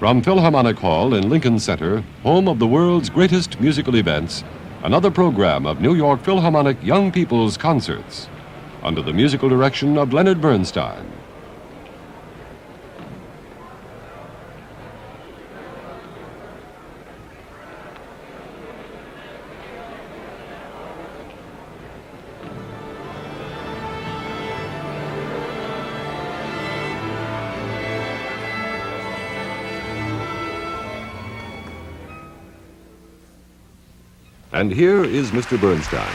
From Philharmonic Hall in Lincoln Center, home of the world's greatest musical events, another program of New York Philharmonic Young People's Concerts, under the musical direction of Leonard Bernstein. And here is Mr. Bernstein.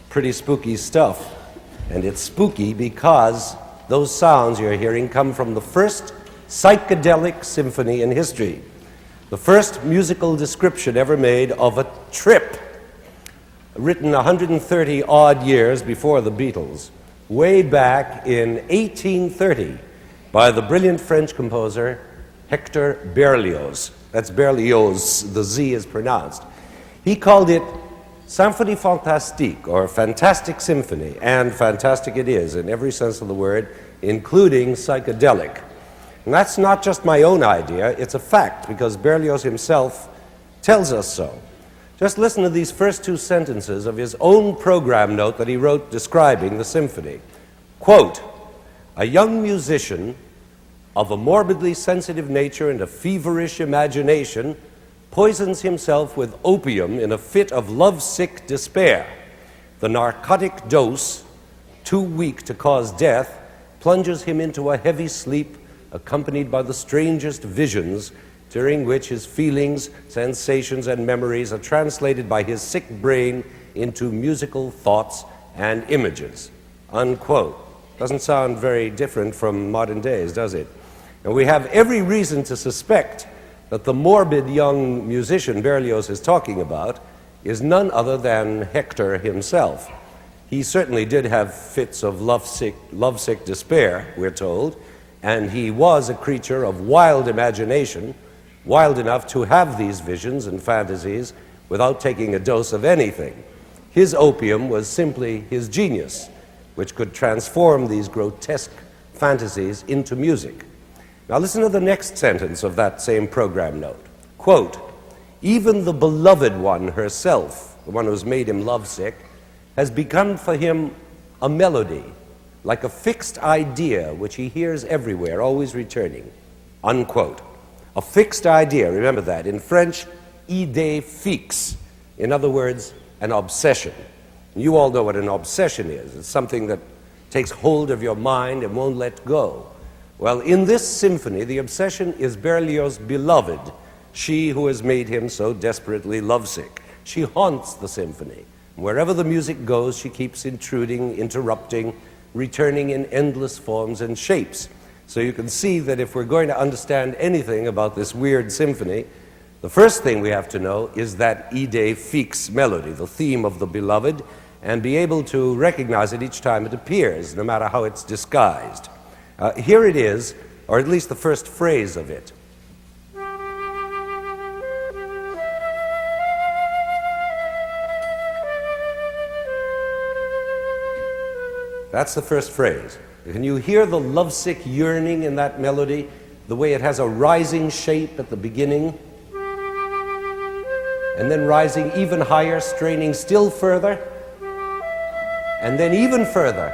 Pretty spooky stuff, and it's spooky because those sounds you're hearing come from the first psychedelic symphony in history, the first musical description ever made of a trip, written 130 odd years before the Beatles, way back in 1830 by the brilliant French composer Hector Berlioz. That's Berlioz, the Z is pronounced. He called it Symphonie Fantastique, or Fantastic Symphony, and fantastic it is in every sense of the word, including psychedelic. And that's not just my own idea, it's a fact, because Berlioz himself tells us so. Just listen to these first two sentences of his own program note that he wrote describing the symphony. Quote, "A young musician of a morbidly sensitive nature and a feverish imagination poisons himself with opium in a fit of lovesick despair. The narcotic dose, too weak to cause death, plunges him into a heavy sleep accompanied by the strangest visions, during which his feelings, sensations, and memories are translated by his sick brain into musical thoughts and images." Unquote. Doesn't sound very different from modern days, does it? And we have every reason to suspect that the morbid young musician Berlioz is talking about is none other than Hector himself. He certainly did have fits of lovesick despair, we're told, and he was a creature of wild imagination, wild enough to have these visions and fantasies without taking a dose of anything. His opium was simply his genius, which could transform these grotesque fantasies into music. Now listen to the next sentence of that same program note. Quote, "Even the beloved one herself, the one who's made him lovesick, has become for him a melody, like a fixed idea which he hears everywhere, always returning." Unquote. A fixed idea, remember that. In French, idée fixe. In other words, an obsession. You all know what an obsession is. It's something that takes hold of your mind and won't let go. Well, in this symphony, the obsession is Berlioz's beloved, she who has made him so desperately lovesick. She haunts the symphony. Wherever the music goes, she keeps intruding, interrupting, returning in endless forms and shapes. So you can see that if we're going to understand anything about this weird symphony, the first thing we have to know is that idée fixe melody, the theme of the beloved, and be able to recognize it each time it appears, no matter how it's disguised. Here it is, or at least the first phrase of it. That's the first phrase. Can you hear the lovesick yearning in that melody, the way it has a rising shape at the beginning, and then rising even higher, straining still further, and then even further,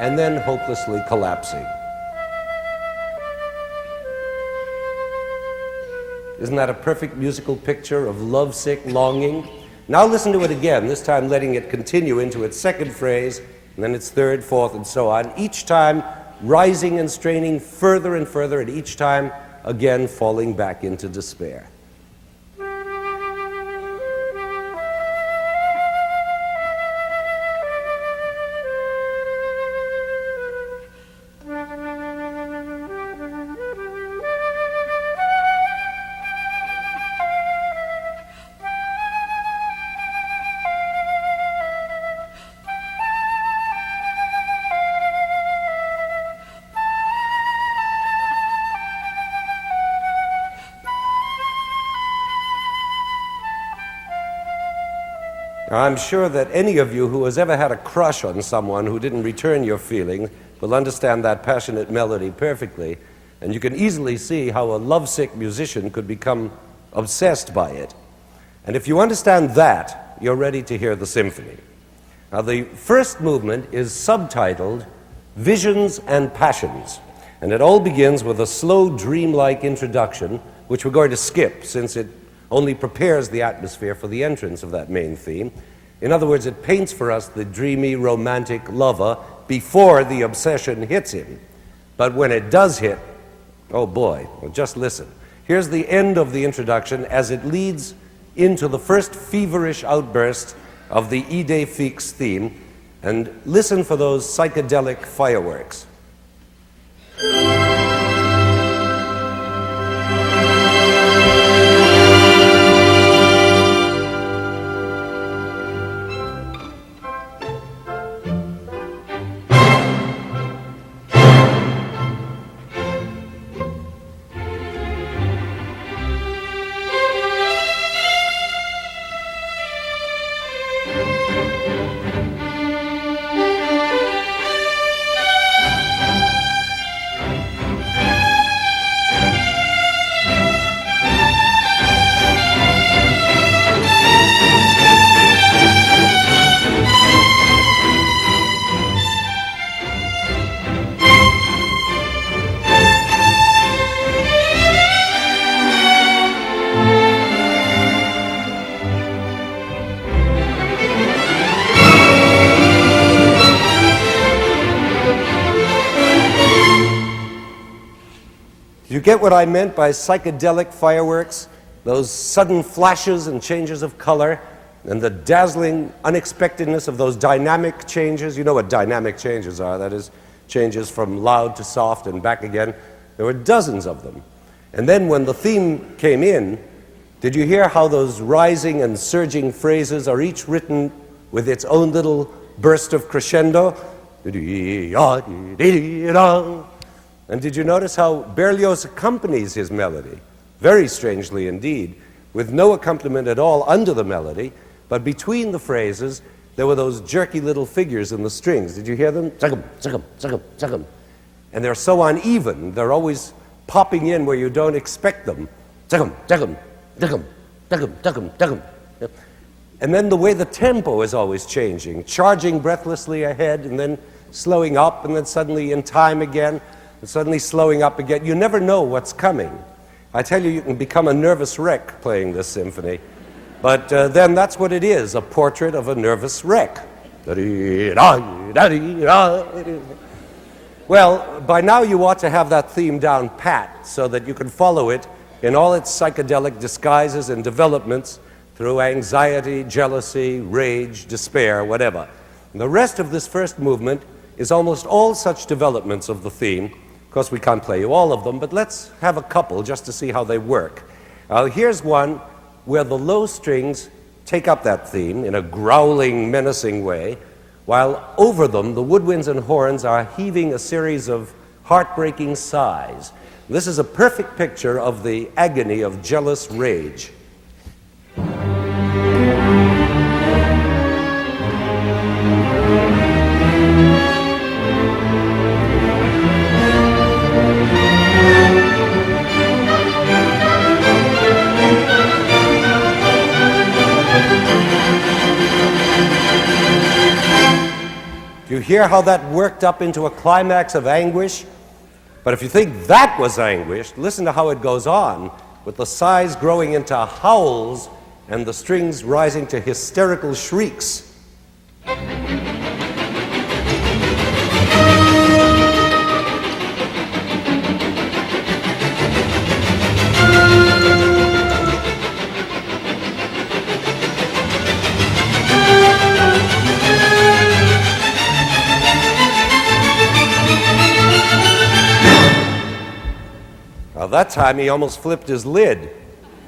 and then hopelessly collapsing. Isn't that a perfect musical picture of lovesick longing? Now listen to it again, this time letting it continue into its second phrase, and then its third, fourth, and so on, each time rising and straining further and further, and each time again falling back into despair. I'm sure that any of you who has ever had a crush on someone who didn't return your feeling will understand that passionate melody perfectly, and you can easily see how a lovesick musician could become obsessed by it. And if you understand that, you're ready to hear the symphony. Now, the first movement is subtitled Visions and Passions, and it all begins with a slow, dreamlike introduction, which we're going to skip since it only prepares the atmosphere for the entrance of that main theme. In other words, it paints for us the dreamy, romantic lover before the obsession hits him. But when it does hit, oh boy, well, just listen. Here's the end of the introduction as it leads into the first feverish outburst of the Idée Fixe theme, and listen for those psychedelic fireworks. You get what I meant by psychedelic fireworks? Those sudden flashes and changes of color, and the dazzling unexpectedness of those dynamic changes. You know what dynamic changes are, that is, changes from loud to soft and back again. There were dozens of them. And then when the theme came in, did you hear how those rising and surging phrases are each written with its own little burst of crescendo? And did you notice how Berlioz accompanies his melody? Very strangely indeed, with no accompaniment at all under the melody, but between the phrases, there were those jerky little figures in the strings. Did you hear them? Tsugum, tsugum, tsugum, tsugum. And they're so uneven, they're always popping in where you don't expect them. Tsugum, tsugum, tsugum, tsugum, tsugum, tsugum. And then the way the tempo is always changing, charging breathlessly ahead and then slowing up and then suddenly in time again. And suddenly slowing up again. You never know what's coming. I tell you, you can become a nervous wreck playing this symphony. But then that's what it is, a portrait of a nervous wreck. Well, by now you ought to have that theme down pat so that you can follow it in all its psychedelic disguises and developments through anxiety, jealousy, rage, despair, whatever. And the rest of this first movement is almost all such developments of the theme. Of course, we can't play you all of them, but let's have a couple just to see how they work. Here's one where the low strings take up that theme in a growling, menacing way, while over them the woodwinds and horns are heaving a series of heartbreaking sighs. This is a perfect picture of the agony of jealous rage. You hear how that worked up into a climax of anguish? But if you think that was anguish, listen to how it goes on with the sighs growing into howls and the strings rising to hysterical shrieks. That time he almost flipped his lid.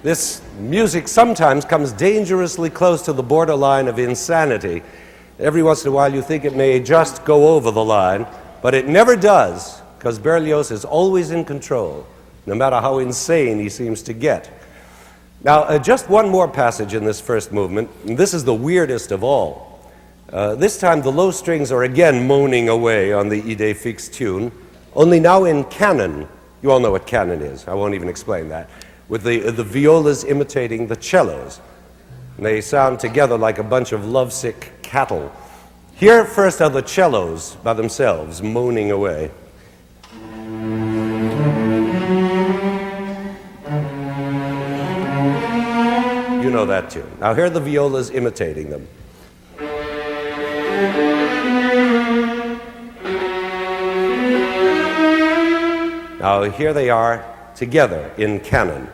This music sometimes comes dangerously close to the borderline of insanity. Every once in a while you think it may just go over the line, but it never does, because Berlioz is always in control, no matter how insane he seems to get. Now, just one more passage in this first movement, and this is the weirdest of all. This time the low strings are again moaning away on the Idée Fixe tune, only now in canon. You all know what canon is. I won't even explain that. With the violas imitating the cellos. And they sound together like a bunch of lovesick cattle. Here first are the cellos by themselves, moaning away. You know that tune. Now here are the violas imitating them. Now here they are together in canon.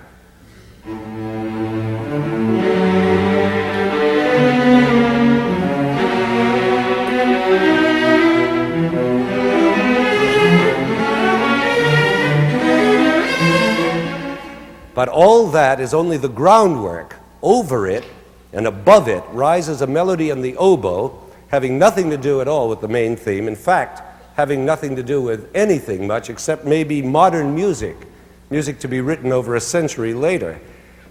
But all that is only the groundwork. Over it and above it rises a melody in the oboe, having nothing to do at all with the main theme. In fact, having nothing to do with anything much except maybe modern music, music to be written over a century later.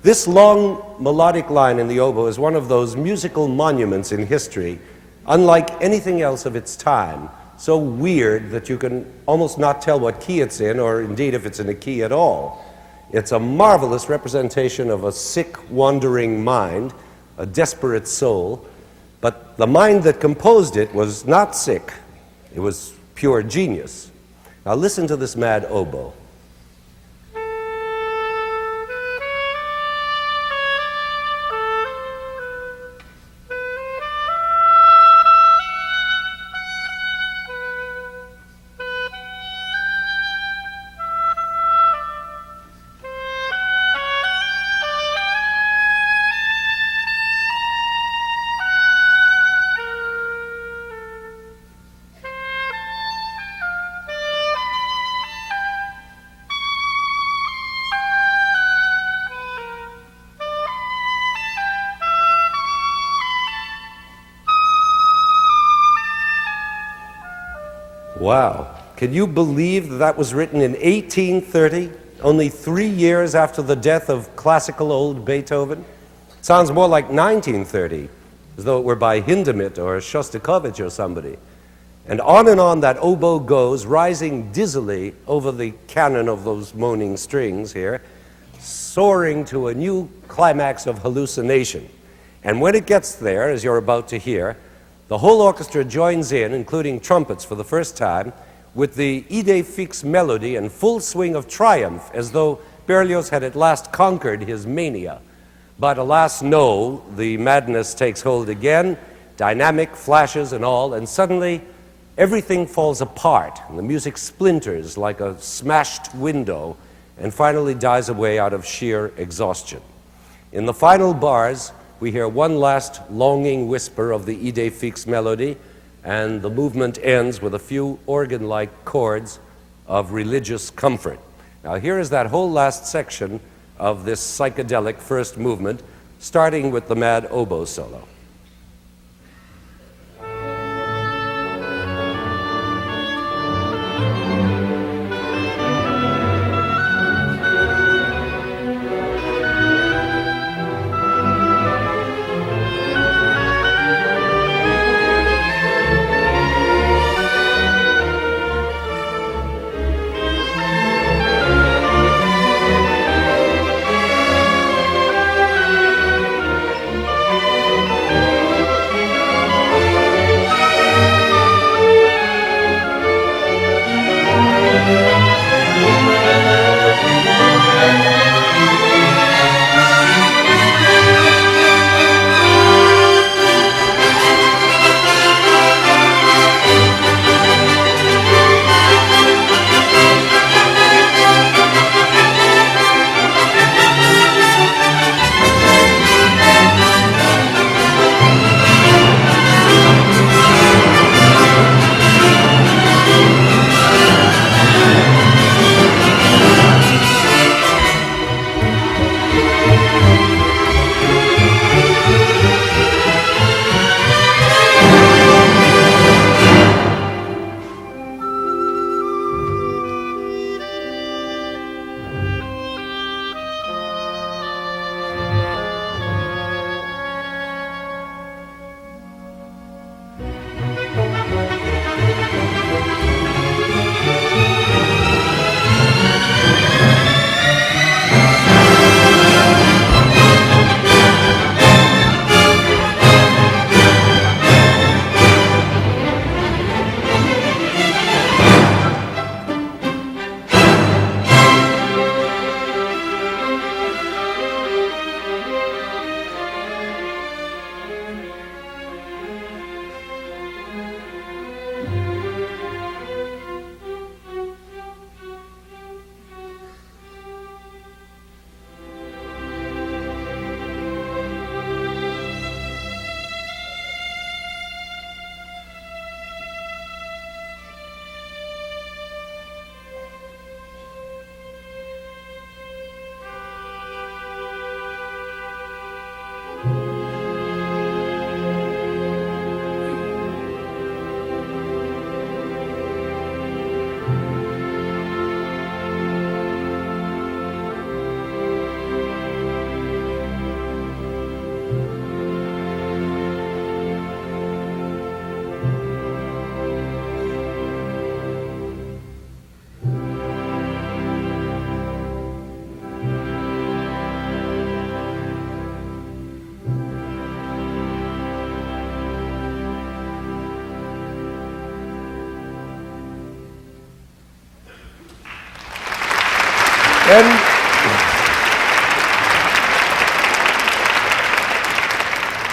This long melodic line in the oboe is one of those musical monuments in history, unlike anything else of its time, so weird that you can almost not tell what key it's in, or indeed if it's in a key at all. It's a marvelous representation of a sick, wandering mind, a desperate soul, but the mind that composed it was not sick. It was pure genius. Now listen to this mad oboe. Wow. Can you believe that that was written in 1830, only 3 years after the death of classical old Beethoven? Sounds more like 1930, as though it were by Hindemith or Shostakovich or somebody. And on that oboe goes, rising dizzily over the canon of those moaning strings here, soaring to a new climax of hallucination. And when it gets there, as you're about to hear, the whole orchestra joins in, including trumpets for the first time, with the Idée Fixe melody in full swing of triumph, as though Berlioz had at last conquered his mania. But alas, no, the madness takes hold again, dynamic flashes and all, and suddenly everything falls apart, and the music splinters like a smashed window, and finally dies away out of sheer exhaustion. In the final bars, we hear one last longing whisper of the Idée Fixe melody, and the movement ends with a few organ-like chords of religious comfort. Now here is that whole last section of this psychedelic first movement, starting with the mad oboe solo.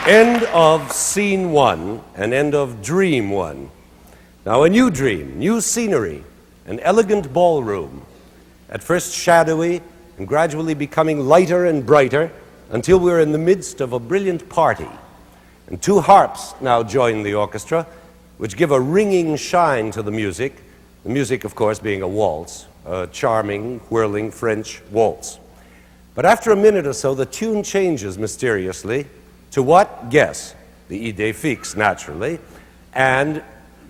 End of scene one and end of dream one. Now, a new dream, new scenery, an elegant ballroom, at first shadowy and gradually becoming lighter and brighter until we're in the midst of a brilliant party. And two harps now join the orchestra, which give a ringing shine to the music, of course, being a waltz, a charming, whirling French waltz. But after a minute or so, the tune changes mysteriously to what? Guess. The idée fixe, naturally. And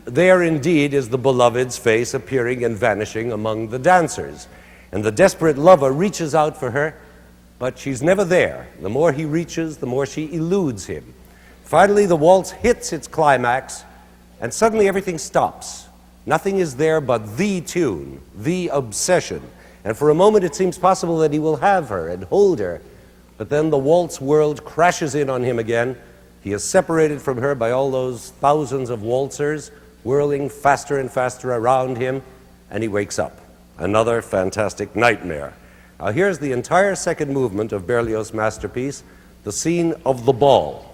there indeed is the beloved's face appearing and vanishing among the dancers. And the desperate lover reaches out for her, but she's never there. The more he reaches, the more she eludes him. Finally, the waltz hits its climax, and suddenly everything stops. Nothing is there but the tune, the obsession. And for a moment it seems possible that he will have her and hold her. But then the waltz world crashes in on him again. He is separated from her by all those thousands of waltzers whirling faster and faster around him, and he wakes up. Another fantastic nightmare. Now here's the entire second movement of Berlioz' masterpiece, the scene of the ball.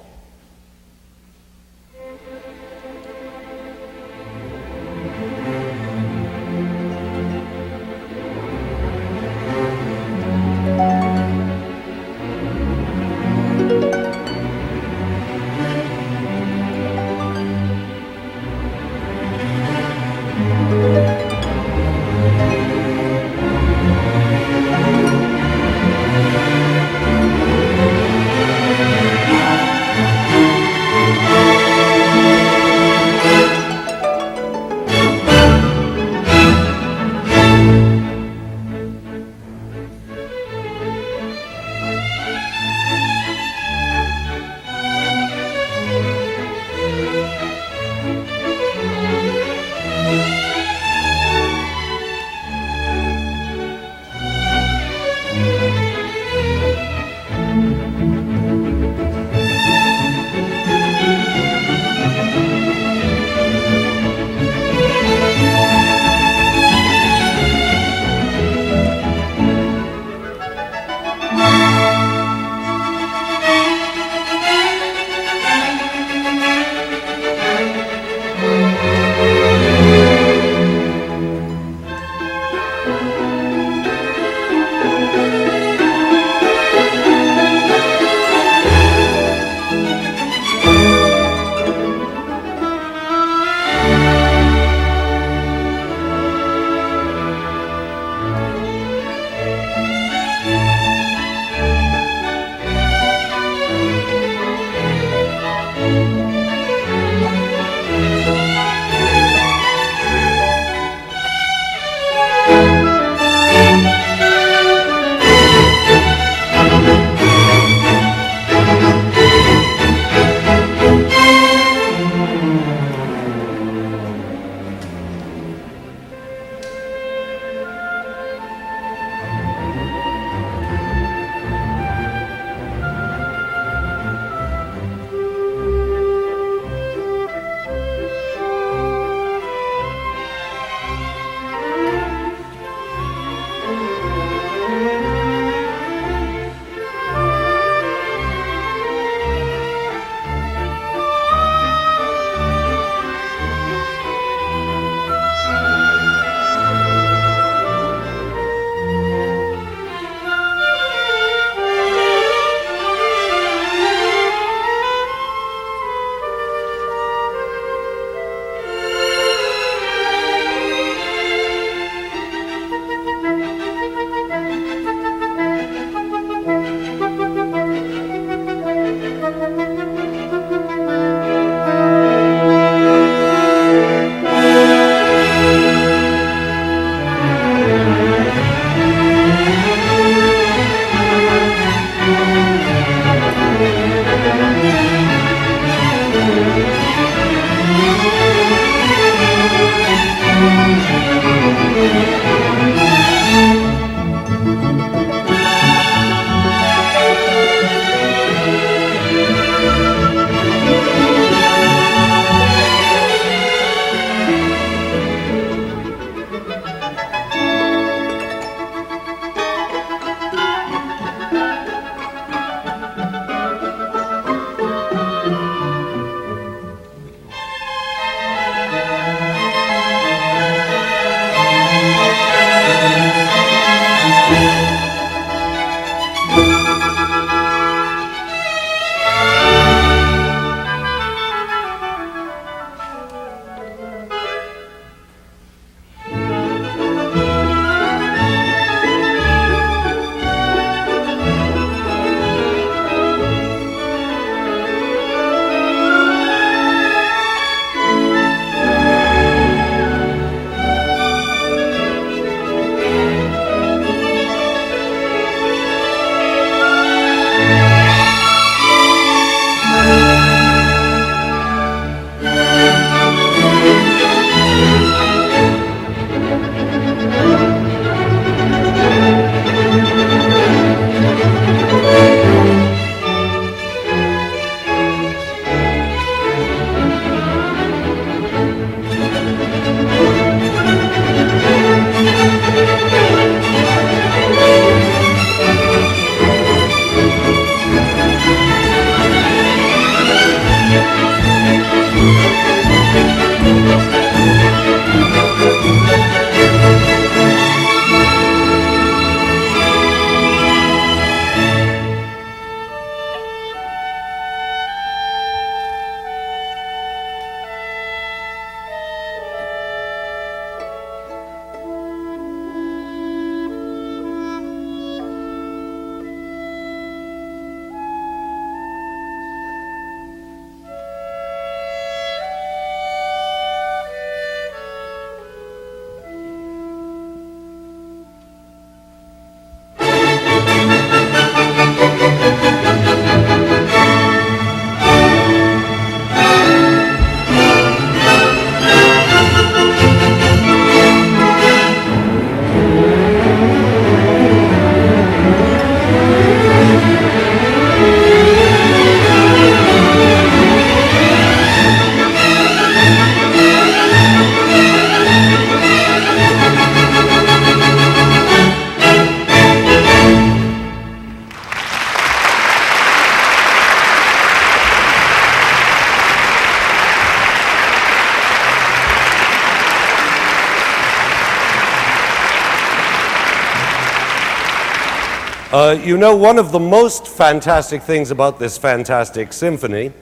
You know, one of the most fantastic things about this fantastic symphony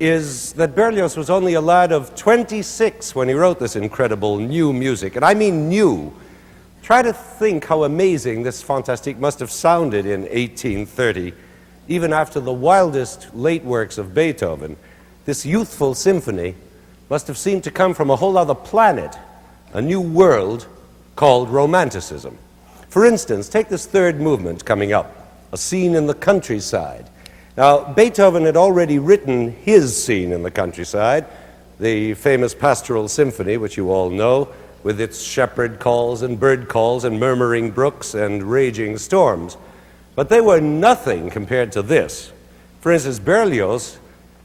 is that Berlioz was only a lad of 26 when he wrote this incredible new music. And I mean new. Try to think how amazing this Fantastique must have sounded in 1830, even after the wildest late works of Beethoven. This youthful symphony must have seemed to come from a whole other planet, a new world called Romanticism. For instance, take this third movement coming up, a scene in the countryside. Now, Beethoven had already written his scene in the countryside, the famous Pastoral Symphony, which you all know, with its shepherd calls and bird calls and murmuring brooks and raging storms. But they were nothing compared to this. For instance, Berlioz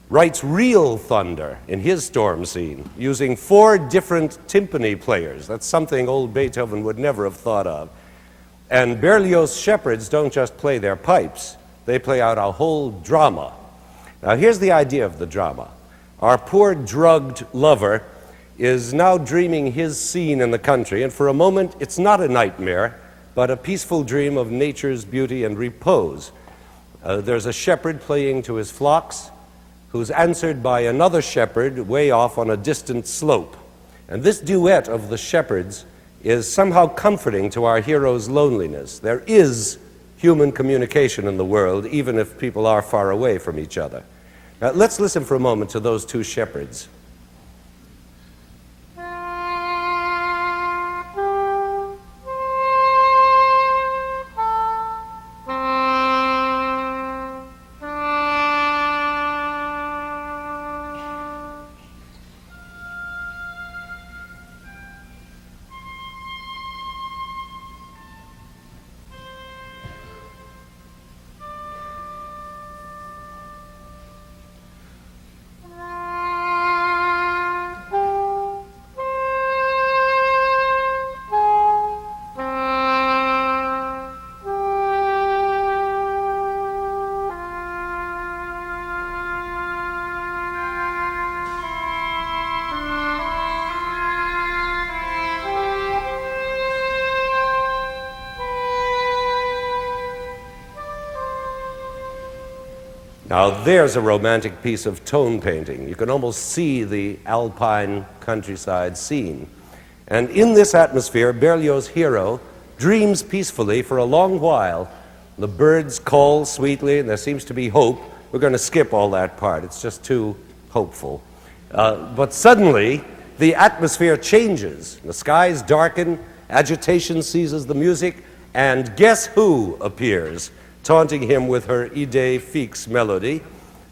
writes real thunder in his storm scene, using 4 different timpani players. That's something old Beethoven would never have thought of. And Berlioz shepherds don't just play their pipes, they play out a whole drama. Now here's the idea of the drama. Our poor drugged lover is now dreaming his scene in the country, and for a moment it's not a nightmare, but a peaceful dream of nature's beauty and repose. There's a shepherd playing to his flocks, who's answered by another shepherd way off on a distant slope. And this duet of the shepherds is somehow comforting to our hero's loneliness. There is human communication in the world, even if people are far away from each other. Now, let's listen for a moment to those 2 shepherds. Now there's a romantic piece of tone painting. You can almost see the alpine countryside scene. And in this atmosphere, Berlioz's hero dreams peacefully for a long while. The birds call sweetly, and there seems to be hope. We're going to skip all that part. It's just too hopeful. But suddenly, the atmosphere changes. The skies darken, agitation seizes the music, and guess who appears, taunting him with her idée fixe melody,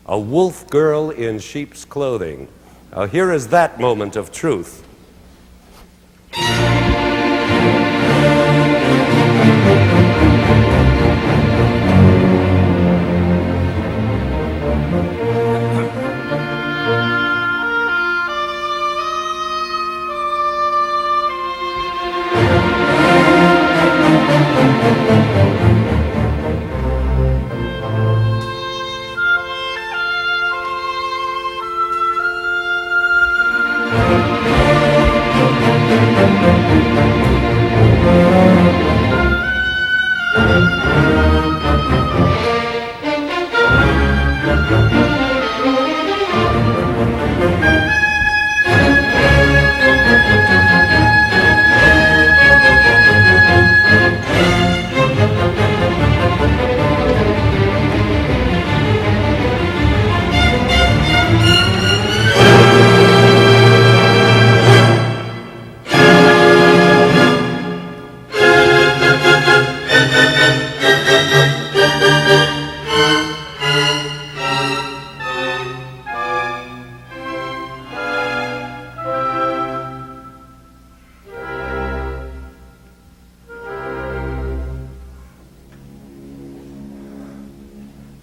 a wolf girl in sheep's clothing. Now here is that moment of truth.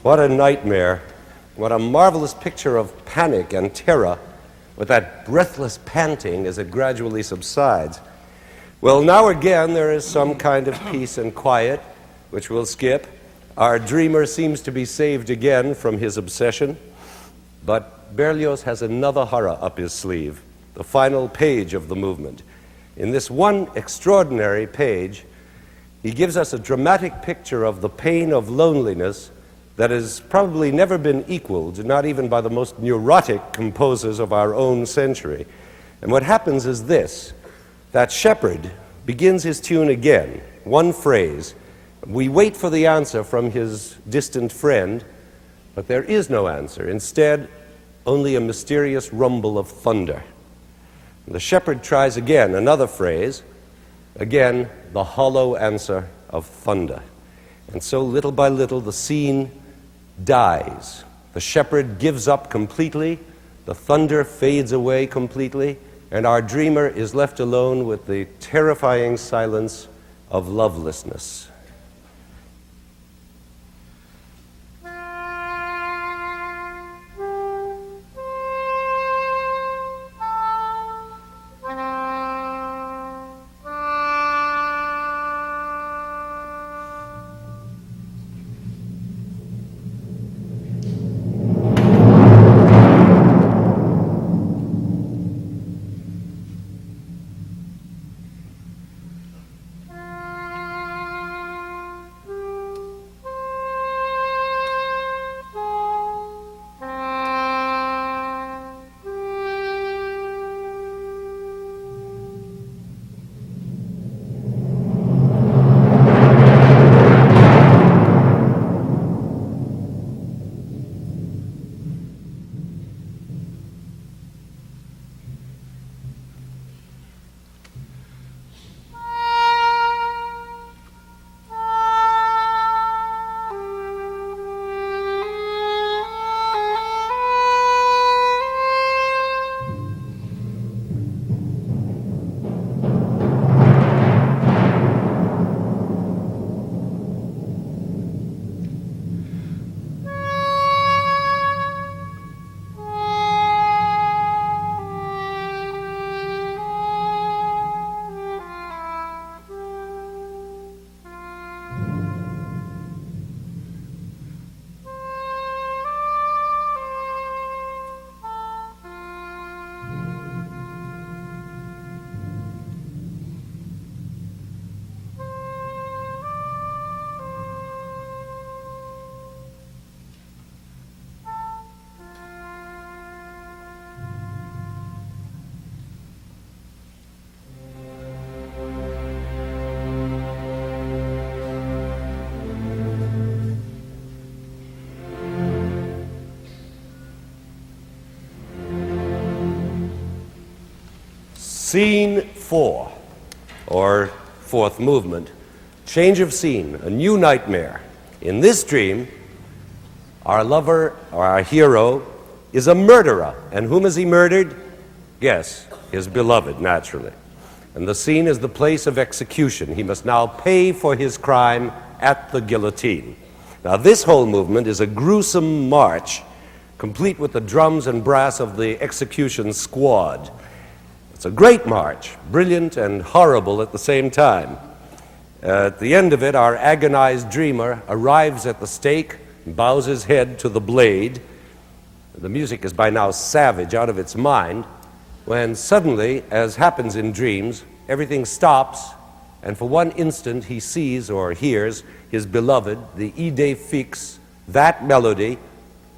What a nightmare. What a marvelous picture of panic and terror with that breathless panting as it gradually subsides. Well, now again there is some kind of peace and quiet, which we'll skip. Our dreamer seems to be saved again from his obsession, but Berlioz has another horror up his sleeve, the final page of the movement. In this one extraordinary page, He gives us a dramatic picture of the pain of loneliness that has probably never been equaled, not even by the most neurotic composers of our own century. And what happens is this, that shepherd begins his tune again, one phrase. We wait for the answer from his distant friend, but there is no answer. Instead, only a mysterious rumble of thunder. The shepherd tries again, another phrase, again, the hollow answer of thunder. And so little by little the scene dies. The shepherd gives up completely, the thunder fades away completely, and our dreamer is left alone with the terrifying silence of lovelessness. Scene 4, or fourth movement, change of scene, a new nightmare. In this dream, our lover, or our hero, is a murderer. And whom has he murdered? Yes, his beloved, naturally. And the scene is the place of execution. He must now pay for his crime at the guillotine. Now, this whole movement is a gruesome march, complete with the drums and brass of the execution squad. It's a great march, brilliant and horrible at the same time. At the end of it, our agonized dreamer arrives at the stake and bows his head to the blade. The music is by now savage, out of its mind, when suddenly, as happens in dreams, everything stops, and for one instant he sees or hears his beloved, the idée fixe, that melody,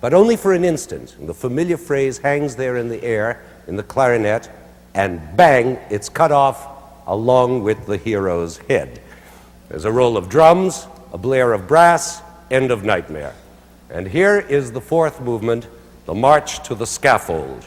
but only for an instant. And the familiar phrase hangs there in the air, in the clarinet, and bang, it's cut off along with the hero's head. There's a roll of drums, a blare of brass, end of nightmare. And here is the fourth movement, the march to the scaffold.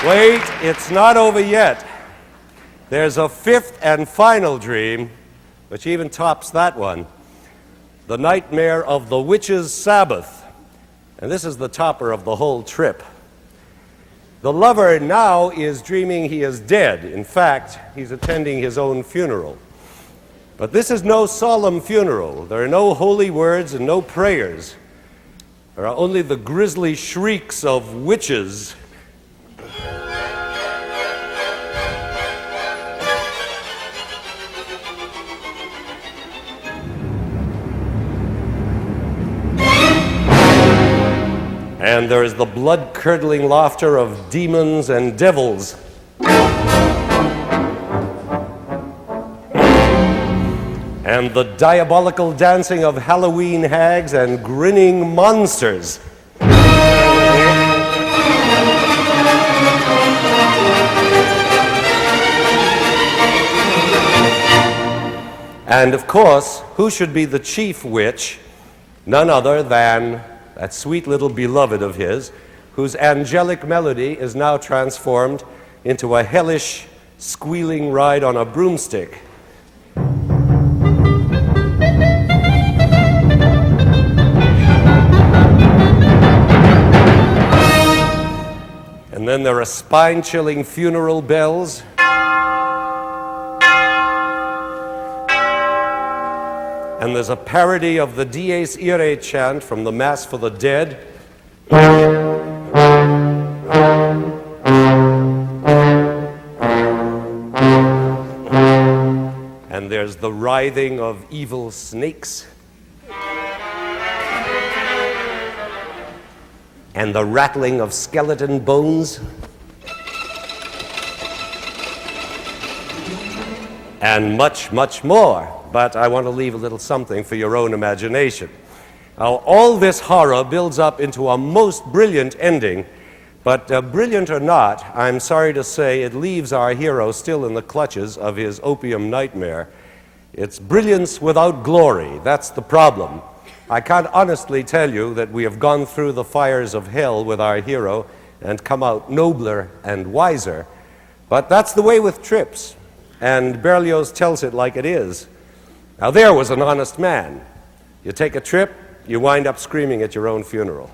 Wait, it's not over yet. There's a fifth and final dream, which even tops that one. The Nightmare of the Witch's Sabbath. And this is the topper of the whole trip. The lover now is dreaming he is dead. In fact, he's attending his own funeral. But this is no solemn funeral. There are no holy words and no prayers. There are only the grisly shrieks of witches. And there is the blood-curdling laughter of demons and devils. And the diabolical dancing of Halloween hags and grinning monsters. And of course, who should be the chief witch? None other than that sweet little beloved of his, whose angelic melody is now transformed into a hellish, squealing ride on a broomstick. And then there are spine-chilling funeral bells. And there's a parody of the Dies Irae chant from the Mass for the Dead. And there's the writhing of evil snakes. and the rattling of skeleton bones, and much, much more. But I want to leave a little something for your own imagination. Now, all this horror builds up into a most brilliant ending, but brilliant or not, I'm sorry to say it leaves our hero still in the clutches of his opium nightmare. It's brilliance without glory. That's the problem. I can't honestly tell you that we have gone through the fires of hell with our hero and come out nobler and wiser, but that's the way with trips, and Berlioz tells it like it is. Now, there was an honest man. You take a trip, you wind up screaming at your own funeral.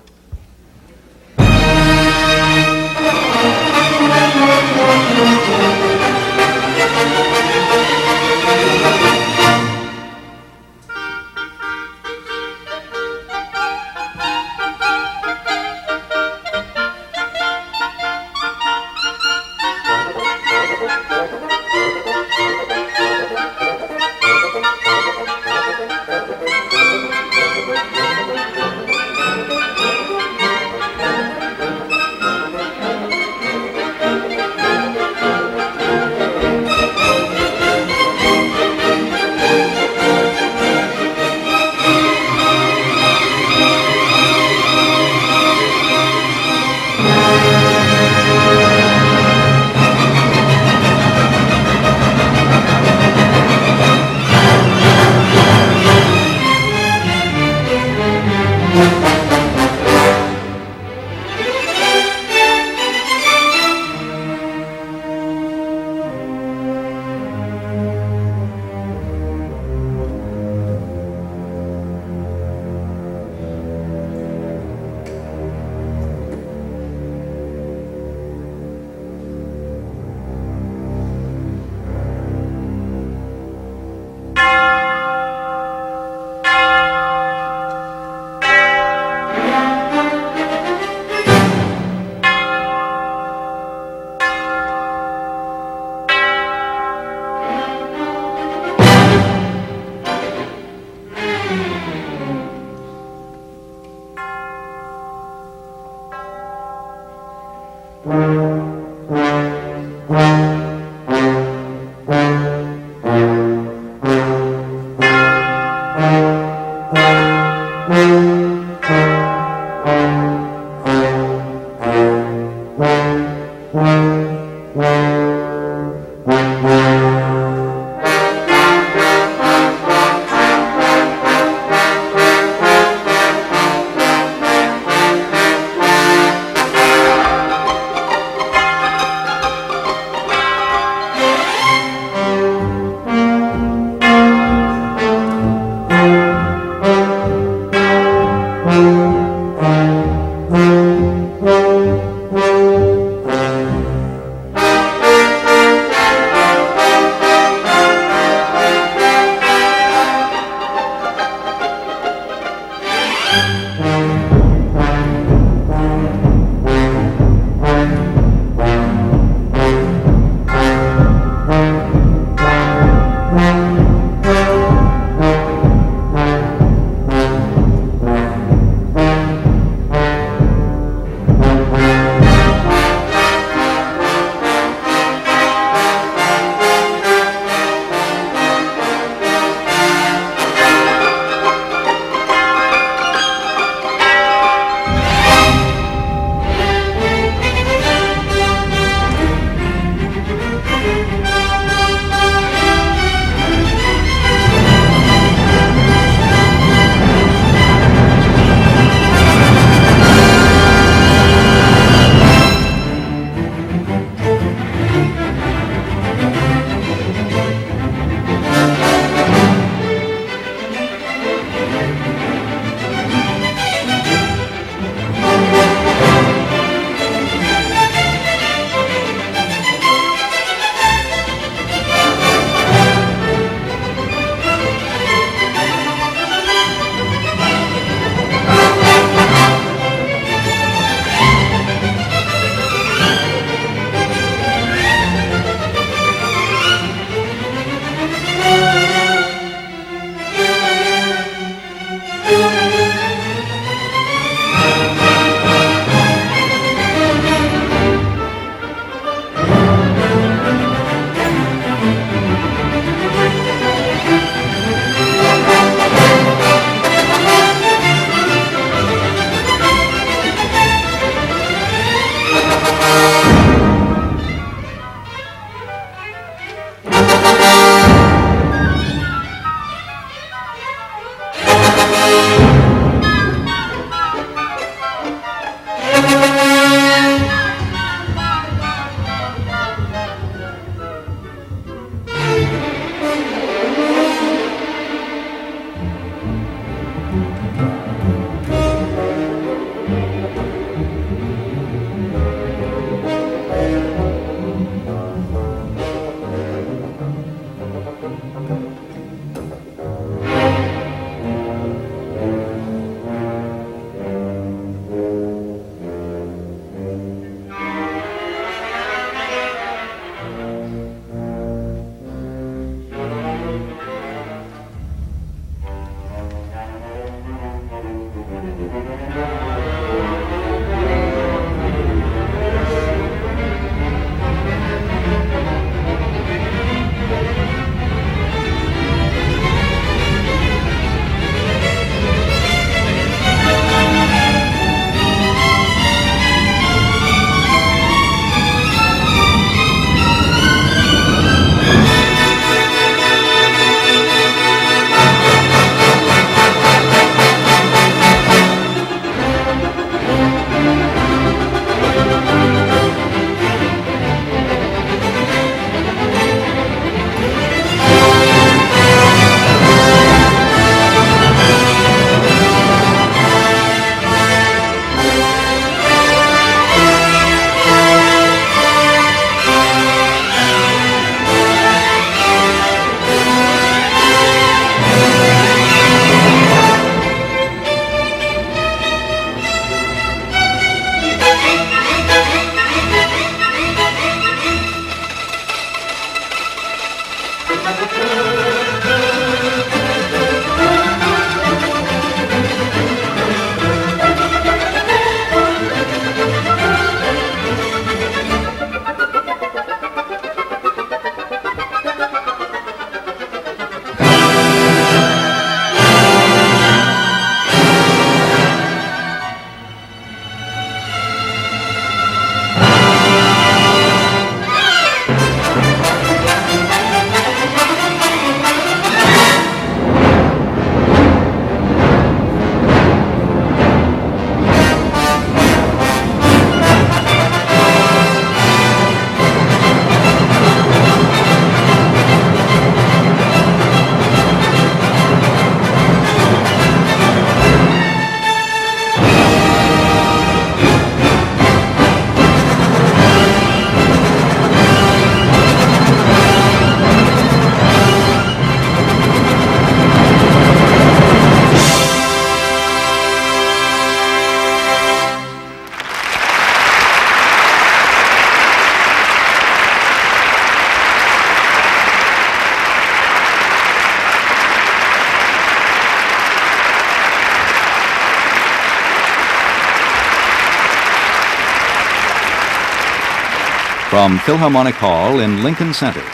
From Philharmonic Hall in Lincoln Center,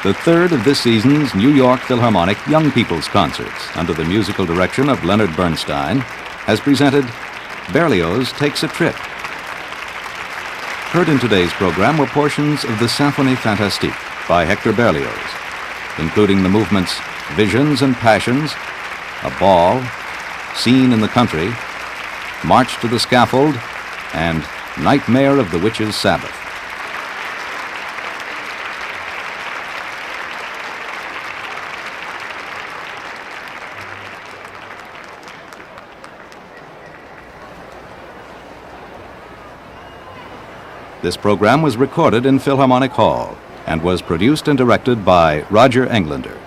the third of this season's New York Philharmonic Young People's Concerts, under the musical direction of Leonard Bernstein, has presented Berlioz Takes a Trip. Heard in today's program were portions of the Symphonie Fantastique by Hector Berlioz, including the movements Visions and Passions, A Ball, Scene in the Country, March to the Scaffold, and Nightmare of the Witch's Sabbath. This program was recorded in Philharmonic Hall and was produced and directed by Roger Englander.